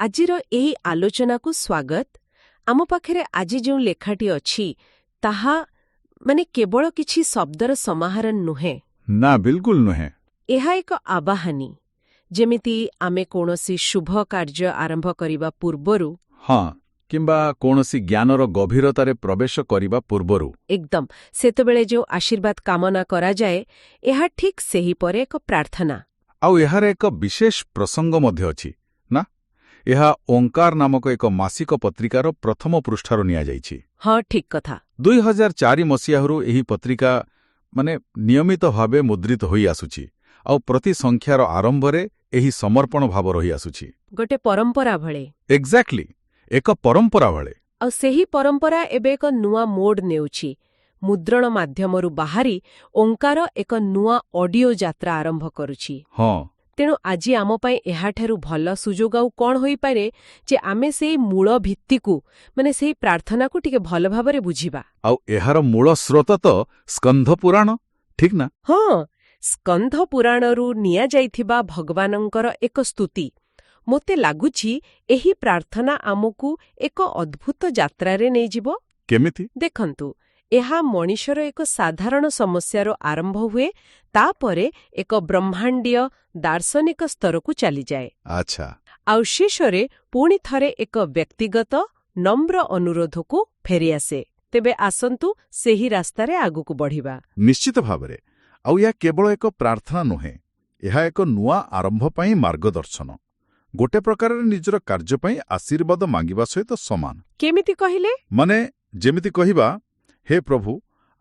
ଆଜିର ଏହି ଆଲୋଚନାକୁ ସ୍ୱାଗତ। ଆମ ପାଖରେ ଆଜି ଯେଉଁ ଲେଖାଟି ଅଛି ତାହା କେବଳ କିଛି ଶବ୍ଦର ସମାହାର ନୁହେଁ। ନା, ବିଲକୁଲ ନୁହେଁ। ଏହା ଏକ ଆବାହନୀ, ଯେମିତି ଆମେ କୌଣସି ଶୁଭ କାର୍ଯ୍ୟ ଆରମ୍ଭ କରିବା ପୂର୍ବରୁ କିମ୍ବା କୌଣସି ଜ୍ଞାନର ଗଭୀରତାରେ ପ୍ରବେଶ କରିବା ପୂର୍ବରୁ ଏକଦମ ସେତେବେଳେ ଯେଉଁ ଆଶୀର୍ବାଦ କାମନା କରାଯାଏ, ଏହା ଠିକ୍ ସେହିପରି ଏକ ପ୍ରାର୍ଥନା। ଆଉ ଏହାର ଏକ ବିଶେଷ ପ୍ରସଙ୍ଗ ମଧ୍ୟ ଅଛି ନା? ଏହା ଓଙ୍କାର ନାମକ ଏକ ମାସିକ ପତ୍ରିକାର ପ୍ରଥମ ପୃଷ୍ଠାରୁ ନିଆଯାଇଛି। ହଁ, ଠିକ୍ କଥା। 2004 ମସିହାରୁ ଏହି ପତ୍ରିକା ନିୟମିତ ଭାବେ ମୁଦ୍ରିତ ହୋଇ ଆସୁଛି, ଆଉ ପ୍ରତି ସଂଖ୍ୟାର ଆରମ୍ଭରେ ଏହି ସମର୍ପଣ ଭାବ ରହିଆସୁଛି। ଗୋଟେ ପରମ୍ପରା ଭଳି। ଏକ୍ଜାକ୍ଟଲି, ଏକ ପରମ୍ପରା ଭଳି। ଆଉ ସେହି ପରମ୍ପରା ଏବେ ଏକ ନୂଆ ମୋଡ୍ ନେଉଛି। ମୁଦ୍ରଣ ମାଧ୍ୟମରୁ ବାହାରି ଓଙ୍କାର ଏକ ନୂଆ ଅଡିଓ ଯାତ୍ରା ଆରମ୍ଭ କରୁଛି। ତେଣୁ ଆଜି ଆମ ପାଇଁ ଏହାଠାରୁ ଭଲ ସୁଯୋଗ ଆଉ କ'ଣ ହୋଇପାରେ ଯେ ଆମେ ସେହି ମୂଳ ଭିତ୍ତିକୁ, ସେହି ପ୍ରାର୍ଥନାକୁ ଟିକେ ଭଲ ଭାବରେ ବୁଝିବା। ଆଉ ଏହାର ମୂଳ ସ୍ରୋତ ତ ସ୍କନ୍ଧ ପୁରାଣ, ଠିକ୍ ନା? ହଁ, ସ୍କନ୍ଧ ପୁରାଣରୁ ନିଆଯାଇଥିବା ଭଗବାନଙ୍କର ଏକ ସ୍ତୁତି। ମୋତେ ଲାଗୁଛି ଏହି ପ୍ରାର୍ଥନା ଆମକୁ ଏକ ଅଦ୍ଭୁତ ଯାତ୍ରାରେ ନେଇଯିବ। କେମିତି? ଦେଖନ୍ତୁ, ଏହା ମଣିଷର ଏକ ସାଧାରଣ ସମସ୍ୟାର ଆରମ୍ଭ ହୁଏ, ତାପରେ ଏକ ବ୍ରହ୍ମାଣ୍ଡୀୟ ଦାର୍ଶନିକ ସ୍ତରକୁ ଚାଲିଯାଏ। ଆଚ୍ଛା। ଆଉ ଶେଷରେ ପୁଣି ଥରେ ଏକ ବ୍ୟକ୍ତିଗତ ନମ୍ର ଅନୁରୋଧକୁ ଫେରିଆସେ। ତେବେ ଆସନ୍ତୁ ସେହି ରାସ୍ତାରେ ଆଗକୁ ବଢ଼ିବା। ନିଶ୍ଚିତ ଭାବରେ। ଆଉ ଏହା କେବଳ ଏକ ପ୍ରାର୍ଥନା ନୁହେଁ, ଏହା ଏକ ନୂଆ ଆରମ୍ଭ ପାଇଁ ମାର୍ଗଦର୍ଶନ। ଗୋଟେ ପ୍ରକାରରେ ନିଜର କାର୍ଯ୍ୟ ପାଇଁ ଆଶୀର୍ବାଦ ମାଗିବା ସହିତ ସମାନ। କେମିତି କହିଲେ? ଯେମିତି କହିବା, ହେ ପ୍ରଭୁ,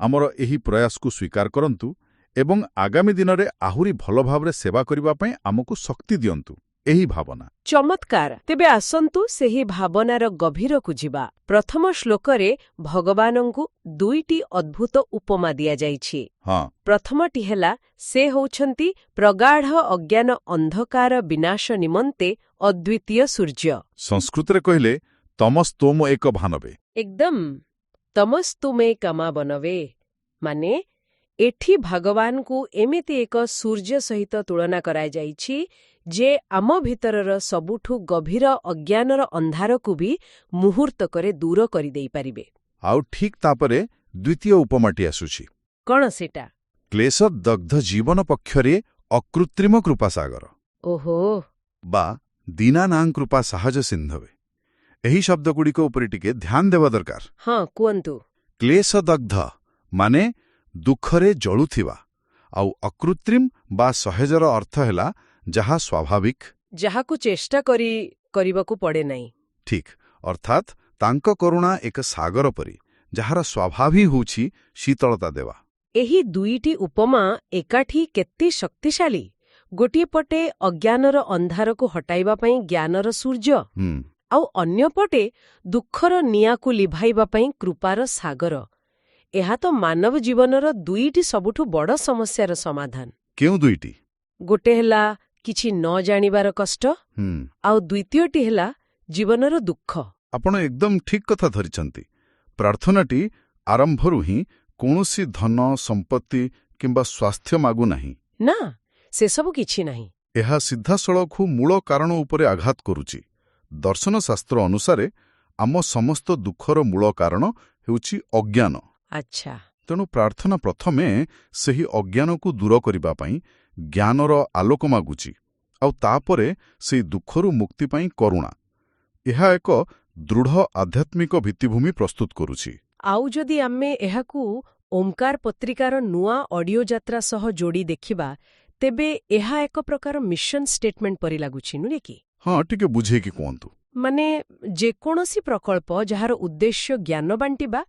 ଆମର ଏହି ପ୍ରୟାସକୁ ସ୍ୱୀକାର କରନ୍ତୁ ଏବଂ ଆଗାମୀ ଦିନରେ ଆହୁରି ଭଲ ଭାବରେ ସେବା କରିବା ପାଇଁ ଆମକୁ ଶକ୍ତି ଦିଅନ୍ତୁ। ଏହି ଭାବନା। ଚମତ୍କାର। ତେବେ ଆସନ୍ତୁ ସେହି ଭାବନାର ଗଭୀରକୁ ଯିବା। ପ୍ରଥମ ଶ୍ଲୋକରେ ଭଗବାନଙ୍କୁ ଦୁଇଟି ଅଦ୍ଭୁତ ଉପମା ଦିଆଯାଇଛି। ପ୍ରଥମଟି ହେଲା, ସେ ହେଉଛନ୍ତି ପ୍ରଗାଢ଼ ଅଜ୍ଞାନ ଅନ୍ଧକାର ବିନାଶ ନିମନ୍ତେ ଅଦ୍ୱିତୀୟ ସୂର୍ଯ୍ୟ। ସଂସ୍କୃତରେ କହିଲେ ତମସ୍ତୋମ ଏକ ଭାନବେ। ଏକଦମ ତମସ୍ତୁମେ କମା ବନବେ। ଏଠି ଭଗବାନଙ୍କୁ ଏମିତି ଏକ ସୂର୍ଯ୍ୟ ସହିତ ତୁଳନା କରାଯାଇଛି ଯେ ଆମ ଭିତରର ସବୁଠୁ ଗଭୀର ଅଜ୍ଞାନର ଅନ୍ଧାରକୁ ବି ମୁହୂର୍ତ୍ତକରେ ଦୂର କରିଦେଇପାରିବେ। ଆଉ ଠିକ୍ ତାପରେ ଦ୍ୱିତୀୟ ଉପମାଟି ଆସୁଛି। କ'ଣ ସେଟା? କ୍ଲେଶଦଗ୍ଧ ଜୀବନ ପକ୍ଷରେ ଅକୃତ୍ରିମ କୃପାସାଗର। ଓହୋ। ବା ଦୀନାନାଂ କୃପା ସାହାଯ୍ୟ ସିନ୍ଧବେ। ଏହି ଶବ୍ଦଗୁଡ଼ିକ ଉପରେ ଟିକେ ଧ୍ୟାନ ଦେବା ଦରକାର। ହଁ, କୁହନ୍ତୁ। କ୍ଲେଶଦଗ୍ଧ ଦୁଃଖରେ ଜଳୁଥିବା, ଆଉ ଅକୃତ୍ରିମ ବା ସହଜର ଅର୍ଥ ହେଲା ଯାହା ସ୍ୱାଭାବିକ, ଯାହାକୁ ଚେଷ୍ଟା କରିବାକୁ ପଡ଼େ ନାହିଁ। ଠିକ୍, ଅର୍ଥାତ୍ ତାଙ୍କ କରୁଣା ଏକ ସାଗର ପରି, ଯାହାର ସ୍ୱଭାବ ହେଉଛି ଶୀତଳତା ଦେବା। ଏହି ଦୁଇଟି ଉପମା ଏକାଠି କେତେ ଶକ୍ତିଶାଳୀ। ଗୋଟିଏ ପଟେ ଅଜ୍ଞାନର ଅନ୍ଧାରକୁ ହଟାଇବା ପାଇଁ ଜ୍ଞାନର ସୂର୍ଯ୍ୟ, ଆଉ ଅନ୍ୟପଟେ ଦୁଃଖର ନିଆଁକୁ ଲିଭାଇବା ପାଇଁ କୃପାର ସାଗର। ଏହା ତ ମାନବ ଜୀବନର ଦୁଇଟି ସବୁଠୁ ବଡ଼ ସମସ୍ୟାର ସମାଧାନ। କେଉଁ ଦୁଇଟି? ଗୋଟେ ହେଲା କିଛି ନ ଜାଣିବାର କଷ୍ଟ, ଆଉ ଦ୍ୱିତୀୟଟି ହେଲା ଜୀବନର ଦୁଃଖ। ଆପଣ ଏକଦମ ଠିକ୍ କଥା ଧରିଛନ୍ତି। ପ୍ରାର୍ଥନାଟି ଆରମ୍ଭରୁ ହିଁ କୌଣସି ଧନ, ସମ୍ପତ୍ତି କିମ୍ବା ସ୍ୱାସ୍ଥ୍ୟ ମାଗୁ ନାହିଁ। ନା, ସେସବୁ କିଛି ନାହିଁ। ଏହା ସିଧାସଳଖ ମୂଳ କାରଣ ଉପରେ ଆଘାତ କରୁଛି। ଦର୍ଶନଶାସ୍ତ୍ର ଅନୁସାରେ ଆମ ସମସ୍ତ ଦୁଃଖର ମୂଳ କାରଣ ହେଉଛି ଅଜ୍ଞାନ। ଆଚ୍ଛା। ତେଣୁ ପ୍ରାର୍ଥନା ପ୍ରଥମେ ସେହି ଅଜ୍ଞାନକୁ ଦୂର କରିବା ପାଇଁ ଜ୍ଞାନର ଆଲୋକ ମାଗୁଛି, ଆଉ ତାପରେ ସେହି ଦୁଃଖରୁ ମୁକ୍ତି ପାଇଁ କରୁଣା। ଏହା ଏକ ଦୃଢ଼ ଆଧ୍ୟାତ୍ମିକ ଭିତ୍ତିଭୂମି ପ୍ରସ୍ତୁତ କରୁଛି। ଆଉ ଯଦି ଆମେ ଏହାକୁ ଓମ୍କାର ପତ୍ରିକାର ନୂଆ ଅଡିଓ ଯାତ୍ରା ସହ ଯୋଡ଼ି ଦେଖିବା, ତେବେ ଏହା ଏକ ପ୍ରକାର ମିଶନ ଷ୍ଟେଟମେଣ୍ଟ ପରି ଲାଗୁଛି, ନୁହେଁ କି? ହଁ, ଟିକେ ବୁଝେଇକି କୁହନ୍ତୁ। ଯେକୌଣସି ପ୍ରକଳ୍ପ ଯାହାର ଉଦ୍ଦେଶ୍ୟ ଜ୍ଞାନ ବାଣ୍ଟିବା,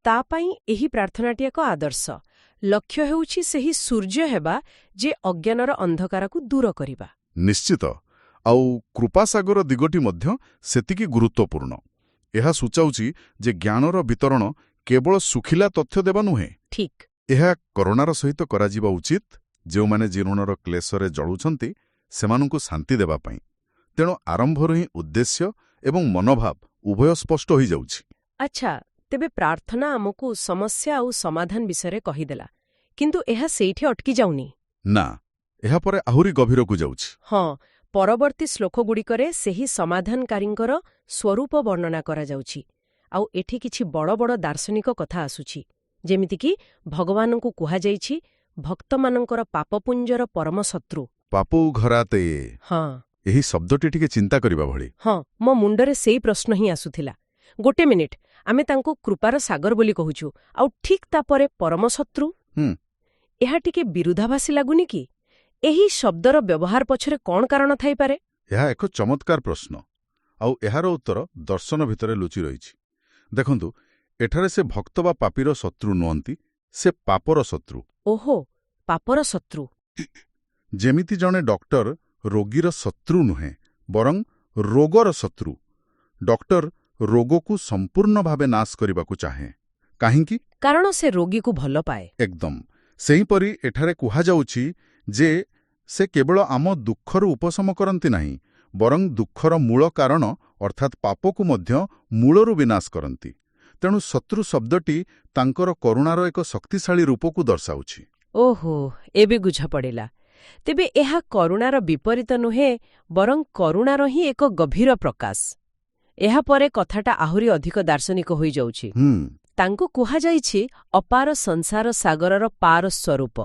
ତା ପାଇଁ ଏହି ପ୍ରାର୍ଥନାଟି ଏକ ଆଦର୍ଶ। ଲକ୍ଷ୍ୟ ହେଉଛି ସେହି ସୂର୍ଯ୍ୟ ହେବା ଯେ ଅଜ୍ଞାନର ଅନ୍ଧକାରକୁ ଦୂର କରିବା। ନିଶ୍ଚିତ। ଆଉ କୃପାସାଗର ଦିଗଟି ମଧ୍ୟ ସେତିକି ଗୁରୁତ୍ୱପୂର୍ଣ୍ଣ। ଏହା ସୂଚାଉଛି ଯେ ଜ୍ଞାନର ବିତରଣ କେବଳ ଶୁଖିଲା ତଥ୍ୟ ଦେବା ନୁହେଁ। ଠିକ୍। ଏହା କରୁଣାର ସହିତ କରାଯିବା ଉଚିତ। ଯେଉଁମାନେ ଜୀବନର କ୍ଲେଶରେ ଜଳୁଛନ୍ତି ସେମାନଙ୍କୁ ଶାନ୍ତି ଦେବା ପାଇଁ। ତେଣୁ ଆରମ୍ଭରୁ ହିଁ ଉଦ୍ଦେଶ୍ୟ ଏବଂ ମନୋଭାବ ଉଭୟ ସ୍ପଷ୍ଟ ହୋଇଯାଉଛି। ଆଚ୍ଛା, ତେବେ ପ୍ରାର୍ଥନା ଆମକୁ ସମସ୍ୟା ଆଉ ସମାଧାନ ବିଷୟରେ କହିଦେଲା, କିନ୍ତୁ ଏହା ସେଇଠି ଅଟକି ଯାଉନି। ନା, ଏହାପରେ ଆହୁରି ଗଭୀରକୁ ଯାଉଛି। ହଁ, ପରବର୍ତ୍ତୀ ଶ୍ଲୋକଗୁଡ଼ିକରେ ସେହି ସମାଧାନକାରୀଙ୍କର ସ୍ୱରୂପ ବର୍ଣ୍ଣନା କରାଯାଉଛି। ଆଉ ଏଠି କିଛି ବଡ଼ ବଡ଼ ଦାର୍ଶନିକ କଥା ଆସୁଛି, ଯେମିତିକି ଭଗବାନଙ୍କୁ କୁହାଯାଇଛି ଭକ୍ତମାନଙ୍କର ପାପପୁଞ୍ଜର ପରମ ଶତ୍ରୁ। ପାପଉ ଘରାତେ। ହଁ ଏହି ଶବ୍ଦଟି ଟିକେ ଚିନ୍ତା କରିବା ଭଳି। ହଁ, ମୋ ମୁଣ୍ଡରେ ସେଇ ପ୍ରଶ୍ନ ହିଁ ଆସୁଥିଲା। ଗୋଟେ ମିନିଟ୍, ଆମେ ତାଙ୍କୁ କୃପାର ସାଗର ବୋଲି କହୁଛୁ, ଆଉ ଠିକ୍ ତାପରେ ପରମ ଶତ୍ରୁ। ଏହା ଟିକେ ବିରୁଦ୍ଧାଭାସୀ ଲାଗୁନି କି? ଏହି ଶବ୍ଦର ବ୍ୟବହାର ପଛରେ କ'ଣ କାରଣ ଥାଇପାରେ? ଏହା ଏକ ଚମତ୍କାର ପ୍ରଶ୍ନ, ଆଉ ଏହାର ଉତ୍ତର ଦର୍ଶନ ଭିତରେ ଲୁଚି ରହିଛି। ଦେଖନ୍ତୁ, ଏଠାରେ ସେ ଭକ୍ତ ବା ପାପୀର ଶତ୍ରୁ ନୁହନ୍ତି, ସେ ପାପର ଶତ୍ରୁ। ଓହୋ, ପାପର ଶତ୍ରୁ। ଯେମିତି ଜଣେ ଡକ୍ଟର ରୋଗୀର ଶତ୍ରୁ ନୁହେଁ, ବରଂ ରୋଗର ଶତ୍ରୁ। ଡକ୍ଟର ରୋଗକୁ ସମ୍ପୂର୍ଣ୍ଣ ଭାବେ ନାଶ କରିବାକୁ ଚାହେଁ। କାହିଁକି? କାରଣ ସେ ରୋଗୀକୁ ଭଲ ପାଏ। ଏକଦମ। ସେହିପରି ଏଠାରେ କୁହାଯାଉଛି ଯେ ସେ କେବଳ ଆମ ଦୁଃଖରୁ ଉପଶମ କରନ୍ତି ନାହିଁ, ବରଂ ଦୁଃଖର ମୂଳ କାରଣ ଅର୍ଥାତ୍ ପାପକୁ ମଧ୍ୟ ମୂଳରୁ ବିନାଶ କରନ୍ତି। ତେଣୁ ଶତ୍ରୁ ଶବ୍ଦଟି ତାଙ୍କର କରୁଣାର ଏକ ଶକ୍ତିଶାଳୀ ରୂପକୁ ଦର୍ଶାଉଛି। ଓହୋ, ଏବେ ବୁଝାପଡ଼ିଲା। ତେବେ ଏହା କରୁଣାର ବିପରୀତ ନୁହେଁ, ବରଂ କରୁଣାର ହିଁ ଏକ ଗଭୀର ପ୍ରକାଶ। ଏହାପରେ କଥାଟା ଆହୁରି ଅଧିକ ଦାର୍ଶନିକ ହୋଇଯାଉଛି। ତାଙ୍କୁ କୁହାଯାଇଛି ଅପାର ସଂସାର ସାଗରର ପାର ସ୍ୱରୂପ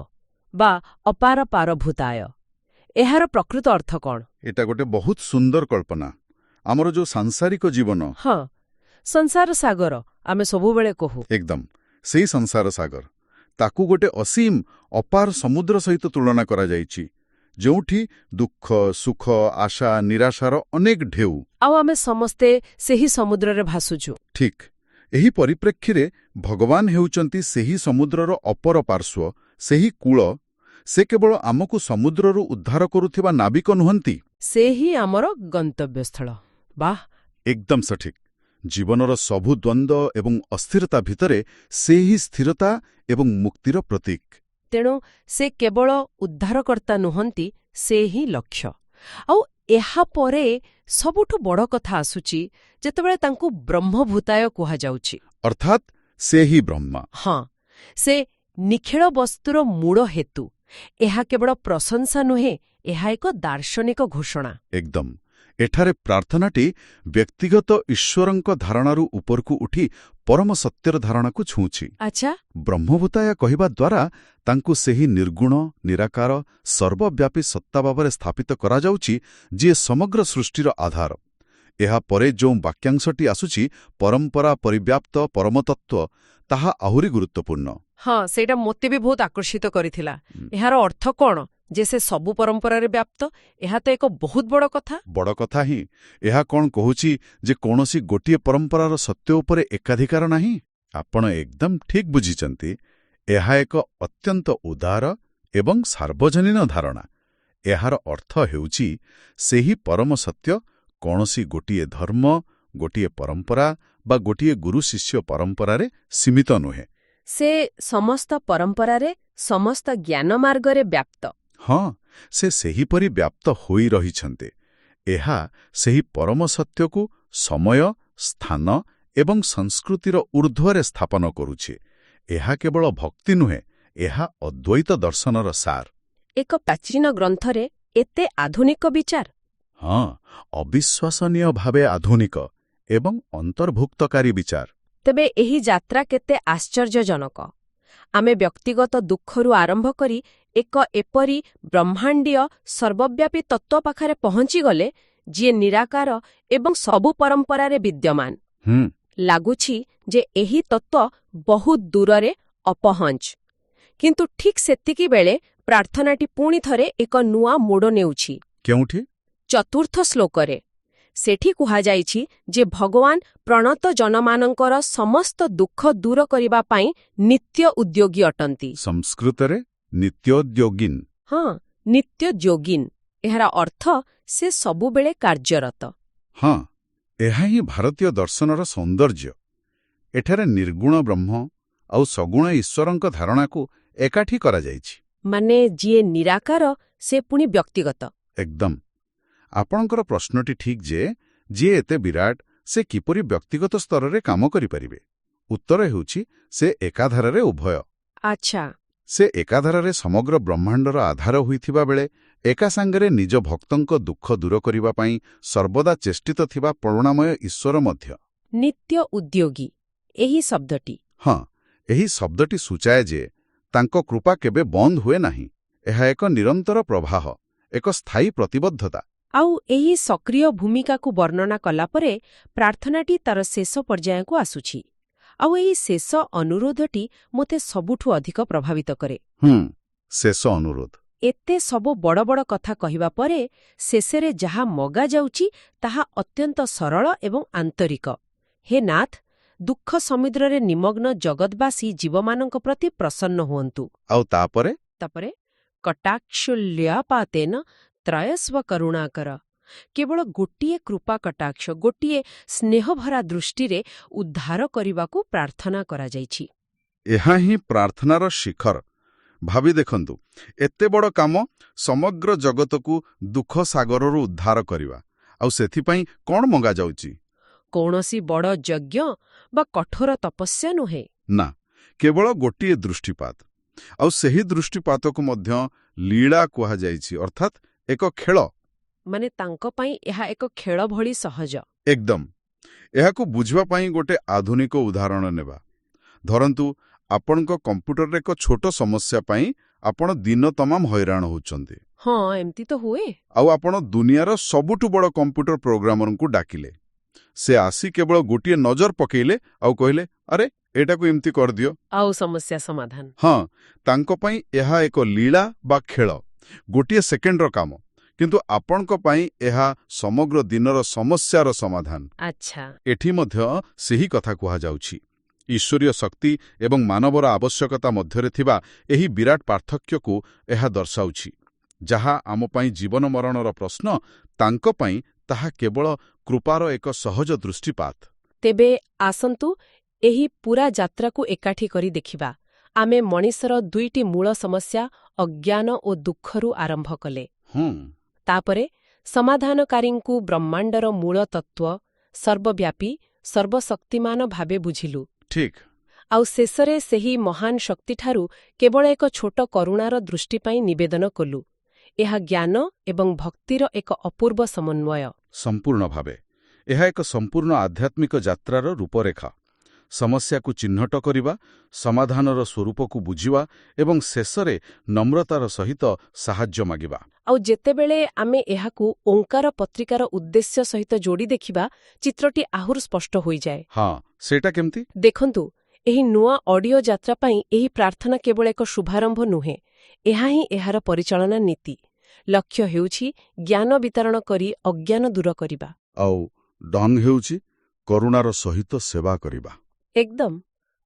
ବା ଅପାର ପାରଭୂତାୟ। ଏହାର ପ୍ରକୃତ ଅର୍ଥ କ'ଣ? ଏଟା ଗୋଟେ ବହୁତ ସୁନ୍ଦର କଳ୍ପନା। ଆମର ଯୋଉ ସାଂସାରିକ ଜୀବନ, ହଁ, ସଂସାର ସାଗର ଆମେ ସବୁବେଳେ କହୁ। ଏକଦମ ସେଇ ସଂସାର ସାଗର, ତାକୁ ଗୋଟେ ଅସୀମ ଅପାର ସମୁଦ୍ର ସହିତ ତୁଳନା କରାଯାଇଛି, ଯେଉଁଠି ଦୁଃଖ, ସୁଖ, ଆଶା, ନିରାଶାର ଅନେକ ଢେଉ। ଆଉ ଆମେ ସମସ୍ତେ ସେହି ସମୁଦ୍ରରେ ଭାସୁଛୁ। ଠିକ୍। ଏହି ପରିପ୍ରେକ୍ଷୀରେ ଭଗବାନ ହେଉଛନ୍ତି ସେହି ସମୁଦ୍ରର ଅପର ପାର୍ଶ୍ୱ, ସେହି କୂଳ। ସେ କେବଳ ଆମକୁ ସମୁଦ୍ରରୁ ଉଦ୍ଧାର କରୁଥିବା ନାବିକ ନୁହନ୍ତି, ସେ ହିଁ ଆମର ଗନ୍ତବ୍ୟସ୍ଥଳ। ବାଃ, ଏକଦମ ସଠିକ୍। ଜୀବନର ସବୁ ଦ୍ୱନ୍ଦ୍ୱ ଏବଂ ଅସ୍ଥିରତା ଭିତରେ ସେ ହିଁ ସ୍ଥିରତା ଏବଂ ମୁକ୍ତିର ପ୍ରତୀକ। ତେଣୁ ସେ କେବଳ ଉଦ୍ଧାରକର୍ତ୍ତା ନୁହନ୍ତି, ସେ ହିଁ ଲକ୍ଷ୍ୟ। ଆଉ ଏହାପରେ ସବୁଠୁ ବଡ଼ କଥା ଆସୁଛି, ଯେତେବେଳେ ତାଙ୍କୁ ବ୍ରହ୍ମଭୂତାୟ କୁହାଯାଉଛି। ଅର୍ଥାତ୍ ସେ ହିଁ ବ୍ରହ୍ମା। ହଁ, ସେ ନିଖିଳ ବସ୍ତୁର ମୂଳ ହେତୁ। ଏହା କେବଳ ପ୍ରଶଂସା ନୁହେଁ, ଏହା ଏକ ଦାର୍ଶନିକ ଘୋଷଣା। ଏକଦମ। ଏଠାରେ ପ୍ରାର୍ଥନାଟି ବ୍ୟକ୍ତିଗତ ଈଶ୍ୱରଙ୍କ ଧାରଣାରୁ ଉପରକୁ ଉଠି ପରମ ସତ୍ୟର ଧାରଣାକୁ ଛୁଉଁଛି। ଆଚ୍ଛା। ବ୍ରହ୍ମଭୂତାୟ କହିବା ଦ୍ୱାରା ତାଙ୍କୁ ସେହି ନିର୍ଗୁଣ, ନିରାକାର, ସର୍ବବ୍ୟାପୀ ସତ୍ତା ଭାବରେ ସ୍ଥାପିତ କରାଯାଉଛି, ଯିଏ ସମଗ୍ର ସୃଷ୍ଟିର ଆଧାର। ଏହାପରେ ଯେଉଁ ବାକ୍ୟାଂଶଟି ଆସୁଛି, ପରମ୍ପରା ପରିବ୍ୟାପ୍ତ ପରମତତ୍ତ୍ୱ, ତାହା ଆହୁରି ଗୁରୁତ୍ୱପୂର୍ଣ୍ଣ। ହଁ, ସେଇଟା ମୋତେ ବି ବହୁତ ଆକର୍ଷିତ କରିଥିଲା। ଏହାର ଅର୍ଥ କ'ଣ? ଯେ ସେ ସବୁ ପରମ୍ପରାରେ ବ୍ୟାପ୍ତ? ଏହା ତ ଏକ ବହୁତ ବଡ଼ କଥା। ବଡ଼ କଥା ହିଁ। ଏହା କ'ଣ କହୁଛି ଯେ କୌଣସି ଗୋଟିଏ ପରମ୍ପରାର ସତ୍ୟ ଉପରେ ଏକାଧିକାର ନାହିଁ? ଆପଣ ଏକଦମ ଠିକ୍ ବୁଝିଛନ୍ତି। ଏହା ଏକ ଅତ୍ୟନ୍ତ ଉଦାର ଏବଂ ସାର୍ବଜନୀନ ଧାରଣା। ଏହାର ଅର୍ଥ ହେଉଛି ସେହି ପରମ ସତ୍ୟ କୌଣସି ଗୋଟିଏ ଧର୍ମ, ଗୋଟିଏ ପରମ୍ପରା ବା ଗୋଟିଏ ଗୁରୁ ଶିଷ୍ୟ ପରମ୍ପରାରେ ସୀମିତ ନୁହେଁ। ସେ ସମସ୍ତ ପରମ୍ପରାରେ, ସମସ୍ତ ଜ୍ଞାନ ମାର୍ଗରେ ବ୍ୟାପ୍ତ। ହଁ, ସେ ସେହିପରି ବ୍ୟାପ୍ତ ହୋଇ ରହିଛନ୍ତି। ଏହା ସେହି ପରମ ସତ୍ୟକୁ ସମୟ, ସ୍ଥାନ ଏବଂ ସଂସ୍କୃତିର ଊର୍ଦ୍ଧ୍ୱରେ ସ୍ଥାପନ କରୁଛି। ଏହା କେବଳ ଭକ୍ତି ନୁହେଁ, ଏହା ଅଦ୍ୱୈତ ଦର୍ଶନର ସାର। ଏକ ପ୍ରାଚୀନ ଗ୍ରନ୍ଥରେ ଏତେ ଆଧୁନିକ ବିଚାର? ହଁ, ଅବିଶ୍ୱାସନୀୟ ଭାବେ ଆଧୁନିକ ଏବଂ ଅନ୍ତର୍ଭୁକ୍ତକାରୀ ବିଚାର। ତେବେ ଏହି ଯାତ୍ରା କେତେ ଆଶ୍ଚର୍ଯ୍ୟଜନକ। ଆମେ ବ୍ୟକ୍ତିଗତ ଦୁଃଖରୁ ଆରମ୍ଭ କରି ଏକ ଏପରି ବ୍ରହ୍ମାଣ୍ଡୀୟ ସର୍ବବ୍ୟାପୀ ତତ୍ତ୍ୱ ପାଖରେ ପହଞ୍ଚିଗଲେ, ଯିଏ ନିରାକାର ଏବଂ ସବୁ ପରମ୍ପରାରେ ବିଦ୍ୟମାନ। ଲାଗୁଛି ଯେ ଏହି ତତ୍ତ୍ୱ ବହୁତ ଦୂରରେ ଅପହଞ୍ଚ। କିନ୍ତୁ ଠିକ୍ ସେତିକିବେଳେ ପ୍ରାର୍ଥନାଟି ପୁଣି ଥରେ ଏକ ନୂଆ ମୋଡ଼ ନେଉଛି। କେଉଁଠି? ଚତୁର୍ଥ ଶ୍ଲୋକରେ। ସେଠି କୁହାଯାଇଛି ଯେ ଭଗବାନ ପ୍ରଣତ ଜନମାନଙ୍କର ସମସ୍ତ ଦୁଃଖ ଦୂର କରିବା ପାଇଁ ନିତ୍ୟ ଉଦ୍ୟୋଗୀ ଅଟନ୍ତି। ସଂସ୍କୃତରେ ନିତ୍ୟୋଦ୍ୟୋଗୀନ। ହଁ, ନିତ୍ୟଯୋଗୀନ। ଏହାର ଅର୍ଥ ସେ ସବୁବେଳେ କାର୍ଯ୍ୟରତ। ହଁ, ଏହା ହିଁ ଭାରତୀୟ ଦର୍ଶନର ସୌନ୍ଦର୍ଯ୍ୟ। ଏଠାରେ ନିର୍ଗୁଣ ବ୍ରହ୍ମ ଆଉ ସଗୁଣ ଈଶ୍ୱରଙ୍କ ଧାରଣାକୁ ଏକାଠି କରାଯାଇଛି। ମାନେ ଯିଏ ନିରାକାର, ସେ ପୁଣି ବ୍ୟକ୍ତିଗତ। ଏକଦମ। ଆପଣଙ୍କର ପ୍ରଶ୍ନଟି ଠିକ୍ ଯେ ଯିଏ ଏତେ ବିରାଟ, ସେ କିପରି ବ୍ୟକ୍ତିଗତ ସ୍ତରରେ କାମ କରିପାରିବେ? ଉତ୍ତର ହେଉଛି ସେ ଏକାଧାରରେ ଉଭୟ। ଆଚ୍ଛା। ସେ ଏକାଧାରରେ ସମଗ୍ର ବ୍ରହ୍ମାଣ୍ଡର ଆଧାର ହୋଇଥିବା ବେଳେ ଏକା ସାଙ୍ଗରେ ନିଜ ଭକ୍ତଙ୍କ ଦୁଃଖ ଦୂର କରିବା ପାଇଁ ସର୍ବଦା ଚେଷ୍ଟିତ ଥିବା କରୁଣାମୟ ଈଶ୍ୱର ମଧ୍ୟ। ନିତ୍ୟ ଉଦ୍ୟୋଗୀ ଏହି ଶବ୍ଦଟି। ହଁ, ଏହି ଶବ୍ଦଟି ସୂଚାଏ ଯେ ତାଙ୍କ କୃପା କେବେ ବନ୍ଦ ହୁଏ ନାହିଁ। ଏହା ଏକ ନିରନ୍ତର ପ୍ରବାହ, ଏକ ସ୍ଥାୟୀ ପ୍ରତିବଦ୍ଧତା। ଆଉ ଏହି ସକ୍ରିୟ ଭୂମିକାକୁ ବର୍ଣ୍ଣନା କଲାପରେ ପ୍ରାର୍ଥନାଟି ତାର ଶେଷ ପର୍ଯ୍ୟାୟକୁ ଆସୁଛି। ଆଉ ଏହି ଶେଷ ଅନୁରୋଧଟି ମୋତେ ସବୁଠୁ ଅଧିକ ପ୍ରଭାବିତ କରେ। ଶେଷ ଅନୁରୋଧ। ଏତେ ସବୁ ବଡ଼ ବଡ଼ କଥା କହିବା ପରେ ଶେଷରେ ଯାହା ମଗାଯାଉଛି ତାହା ଅତ୍ୟନ୍ତ ସରଳ ଏବଂ ଆନ୍ତରିକ। ହେ ନାଥ, ଦୁଃଖ ସମୁଦ୍ରରେ ନିମଗ୍ନ ଜଗତବାସୀ ଜୀବମାନଙ୍କ ପ୍ରତି ପ୍ରସନ୍ନ ହୁଅନ୍ତୁ। ଆଉ ତାପରେ କଟାକ୍ଷୁଲ୍ୟାପାତେନ ତ୍ରୟସ୍ୱ କରୁଣାକର। କେବଳ ଗୋଟିଏ କୃପା କଟାକ୍ଷ, ଗୋଟିଏ ସ୍ନେହଭରା ଦୃଷ୍ଟିରେ ଉଦ୍ଧାର କରିବାକୁ ପ୍ରାର୍ଥନା କରାଯାଇଛି। ଏହା ହିଁ ପ୍ରାର୍ଥନାର ଶିଖର। ଭାବି ଦେଖନ୍ତୁ, ଏତେ ବଡ଼ କାମ, ସମଗ୍ର ଜଗତକୁ ଦୁଃଖ ସାଗରରୁ ଉଦ୍ଧାର କରିବା, ଆଉ ସେଥିପାଇଁ କ'ଣ ମଗାଯାଉଛି? କୌଣସି ବଡ଼ ଯଜ୍ଞ ବା କଠୋର ତପସ୍ୟା ନୁହେଁ। ନା, କେବଳ ଗୋଟିଏ ଦୃଷ୍ଟିପାତ। ଆଉ ସେହି ଦୃଷ୍ଟିପାତକୁ ମଧ୍ୟ ଲୀଳା କୁହାଯାଇଛି, ଅର୍ଥାତ୍ ଏକ ଖେଳ। ମାନେ ତାଙ୍କ ପାଇଁ ଏହା ଏକ ଖେଳ ଭଳି ସହଜ। ଏକଦମ। ଏହାକୁ ବୁଝିବା ପାଇଁ ଗୋଟେ ଆଧୁନିକ ଉଦାହରଣ ନେବା। ଧରନ୍ତୁ, ଆପଣଙ୍କ କମ୍ପ୍ୟୁଟରରେ ଏକ ଛୋଟ ସମସ୍ୟା ପାଇଁ ଆପଣ ଦିନ ତମାମ ହଇରାଣ ହେଉଛନ୍ତି। ହଁ, ଏମିତି ତ ହୁଏ। ଆଉ ଆପଣ ଦୁନିଆର ସବୁଠୁ ବଡ଼ କମ୍ପ୍ୟୁଟର ପ୍ରୋଗ୍ରାମରଙ୍କୁ ଡାକିଲେ। ସେ ଆସି କେବଳ ଗୋଟିଏ ନଜର ପକେଇଲେ ଆଉ କହିଲେ, ଆରେ ଏଟାକୁ ଏମିତି କରିଦିଅ, ଆଉ ସମସ୍ୟା ସମାଧାନ। ହଁ, ତାଙ୍କ ପାଇଁ ଏହା ଏକ ଲୀଳା ବା ଖେଳ, ଗୋଟିଏ ସେକେଣ୍ଡର କାମ। କିନ୍ତୁ ଆପଣଙ୍କ ପାଇଁ ଏହା ସମଗ୍ର ଦିନର ସମସ୍ୟାର ସମାଧାନ। ଆଚ୍ଛା। ଏଠି ମଧ୍ୟ ସେହି କଥା କୁହାଯାଉଛି। ଈଶ୍ୱରୀୟ ଶକ୍ତି ଏବଂ ମାନବର ଆବଶ୍ୟକତା ମଧ୍ୟରେ ଥିବା ଏହି ବିରାଟ ପାର୍ଥକ୍ୟକୁ ଏହା ଦର୍ଶାଉଛି। ଯାହା ଆମ ପାଇଁ ଜୀବନ ମରଣର ପ୍ରଶ୍ନ, ତାଙ୍କ ପାଇଁ ତାହା କେବଳ କୃପାର ଏକ ସହଜ ଦୃଷ୍ଟିପାତ। ତେବେ ଆସନ୍ତୁ ଏହି ପୂରା ଯାତ୍ରାକୁ ଏକାଠି କରି ଦେଖିବା। ଆମେ ମଣିଷର ଦୁଇଟି ମୂଳ ସମସ୍ୟା, ଅଜ୍ଞାନ ଓ ଦୁଃଖରୁ ଆରମ୍ଭ କଲେ। ତାପରେ ସମାଧାନକାରୀଙ୍କୁ ବ୍ରହ୍ମାଣ୍ଡର ମୂଳ ତତ୍ତ୍ୱ, ସର୍ବବ୍ୟାପୀ, ସର୍ବଶକ୍ତିମାନ ଭାବେ ବୁଝିଲୁ। ଠିକ୍। ଆଉ ଶେଷରେ ସେହି ମହାନ ଶକ୍ତିଠାରୁ କେବଳ ଏକ ଛୋଟ କରୁଣାର ଦୃଷ୍ଟି ପାଇଁ ନିବେଦନ କଲୁ। ଏହା ଜ୍ଞାନ ଏବଂ ଭକ୍ତିର ଏକ ଅପୂର୍ବ ସମନ୍ୱୟ। ସମ୍ପୂର୍ଣ୍ଣ ଭାବେ ଏହା ଏକ ସମ୍ପୂର୍ଣ୍ଣ ଆଧ୍ୟାତ୍ମିକ ଯାତ୍ରାର ରୂପରେଖା। ସମସ୍ୟାକୁ ଚିହ୍ନଟ କରିବା, ସମାଧାନର ସ୍ୱରୂପକୁ ବୁଝିବା ଏବଂ ଶେଷରେ ନମ୍ରତାର ସହିତ ସାହାଯ୍ୟ ମାଗିବା। ଆଉ ଯେତେବେଳେ ଆମେ ଏହାକୁ ଓଙ୍କାର ପତ୍ରିକାର ଉଦ୍ଦେଶ୍ୟ ସହିତ ଯୋଡ଼ି ଦେଖିବା, ଚିତ୍ରଟି ଆହୁରି ସ୍ପଷ୍ଟ ହୋଇଯାଏ। ହଁ, ସେଇଟା କେମିତି? ଦେଖନ୍ତୁ, ଏହି ନୂଆ ଅଡିଓ ଯାତ୍ରା ପାଇଁ ଏହି ପ୍ରାର୍ଥନା କେବଳ ଏକ ଶୁଭାରମ୍ଭ ନୁହେଁ, ଏହା ହିଁ ଏହାର ପରିଚାଳନା ନୀତି। ଲକ୍ଷ୍ୟ ହେଉଛି ଜ୍ଞାନ ବିତରଣ କରି ଅଜ୍ଞାନ ଦୂର କରିବା। ଆଉ ଡଙ୍ଗ ହେଉଛି କରୁଣାର ସହିତ ସେବା କରିବା। ଏକଦମ।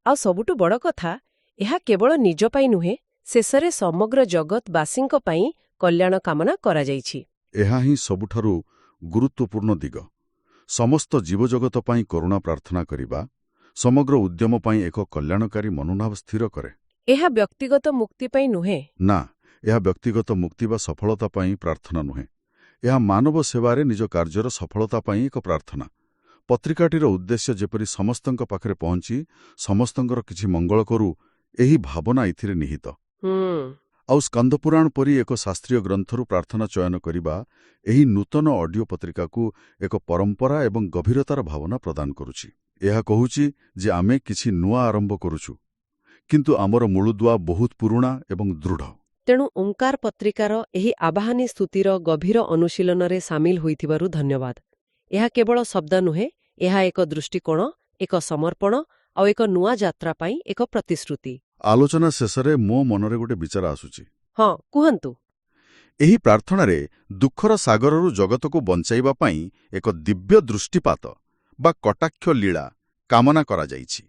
ଆଉ ସବୁଠୁ ବଡ଼ କଥା, ଏହା କେବଳ ନିଜ ପାଇଁ ନୁହେଁ, ଶେଷରେ ସମଗ୍ର ଜଗତବାସୀଙ୍କ ପାଇଁ କଲ୍ୟାଣ କାମନା କରାଯାଇଛି। ଏହା ହିଁ ସବୁଠାରୁ ଗୁରୁତ୍ୱପୂର୍ଣ୍ଣ ଦିଗ। ସମସ୍ତ ଜୀବଜଗତ ପାଇଁ କରୁଣା ପ୍ରାର୍ଥନା କରିବା ସମଗ୍ର ଉଦ୍ୟମ ପାଇଁ ଏକ କଲ୍ୟାଣକାରୀ ମନୋଭାବ ସ୍ଥିର କରେ। ଏହା ବ୍ୟକ୍ତିଗତ ମୁକ୍ତି ପାଇଁ ନୁହେଁ। ନା, ଏହା ବ୍ୟକ୍ତିଗତ ମୁକ୍ତି ବା ସଫଳତା ପାଇଁ ପ୍ରାର୍ଥନା ନୁହେଁ। ଏହା ମାନବ ସେବାରେ ନିଜ କାର୍ଯ୍ୟର ସଫଳତା ପାଇଁ ଏକ ପ୍ରାର୍ଥନା। ପତ୍ରିକାଟିର ଉଦ୍ଦେଶ୍ୟ ଯେପରି ସମସ୍ତଙ୍କ ପାଖରେ ପହଞ୍ଚି ସମସ୍ତଙ୍କର କିଛି ମଙ୍ଗଳ କରୁ, ଏହି ଭାବନା ଏଥିରେ ନିହିତ। ଆଉ ସ୍କନ୍ଦପୁରାଣ ପରି ଏକ ଶାସ୍ତ୍ରୀୟ ଗ୍ରନ୍ଥରୁ ପ୍ରାର୍ଥନା ଚୟନ କରିବା ଏହି ନୂତନ ଅଡିଓ ପତ୍ରିକାକୁ ଏକ ପରମ୍ପରା ଏବଂ ଗଭୀରତାର ଭାବନା ପ୍ରଦାନ କରୁଛି। ଏହା କହୁଛି ଯେ ଆମେ କିଛି ନୂଆ ଆରମ୍ଭ କରୁଛୁ, କିନ୍ତୁ ଆମର ମୂଳଦୁଆ ବହୁତ ପୁରୁଣା ଏବଂ ଦୃଢ଼। ତେଣୁ ଓଙ୍କାର ପତ୍ରିକାର ଏହି ଆବାହନୀ ସ୍ତୁତିର ଗଭୀର ଅନୁଶୀଳନରେ ସାମିଲ ହୋଇଥିବାରୁ ଧନ୍ୟବାଦ। ଏହା କେବଳ ଶବ୍ଦ ନୁହେଁ, ଏହା ଏକ ଦୃଷ୍ଟିକୋଣ, ଏକ ସମର୍ପଣ ଆଉ ଏକ ନୂଆ ଯାତ୍ରା ପାଇଁ ଏକ ପ୍ରତିଶ୍ରୁତି। ଆଲୋଚନା ଶେଷରେ ମୋ ମନରେ ଗୋଟେ ବିଚାର ଆସୁଛି। ହଁ, କୁହନ୍ତୁ। ଏହି ପ୍ରାର୍ଥନାରେ ଦୁଃଖର ସାଗରରୁ ଜଗତକୁ ବଞ୍ଚାଇବା ପାଇଁ ଏକ ଦିବ୍ୟ ଦୃଷ୍ଟିପାତ ବା କଟାକ୍ଷ ଲୀଳା କାମନା କରାଯାଇଛି।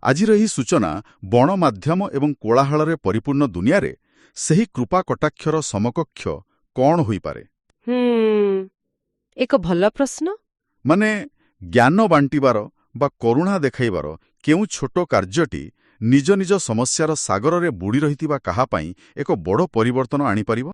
ଆଜିର ଏହି ସୂଚନା ଗଣମାଧ୍ୟମ ଏବଂ କୋଳାହଳରେ ପରିପୂର୍ଣ୍ଣ ଦୁନିଆରେ ସେହି କୃପା କଟାକ୍ଷର ସମକକ୍ଷ କ'ଣ ହୋଇପାରେ? ଏକ ଭଲ ପ୍ରଶ୍ନ। ମାନେ ଜ୍ଞାନ ବାଣ୍ଟିବାର ବା କରୁଣା ଦେଖାଇବାର କେଉଁ ଛୋଟ କାର୍ଯ୍ୟଟି ନିଜ ନିଜ ସମସ୍ୟାର ସାଗରରେ ବୁଡ଼ି ରହିଥିବା କାହା ପାଇଁ ଏକ ବଡ଼ ପରିବର୍ତ୍ତନ ଆଣିପାରିବ?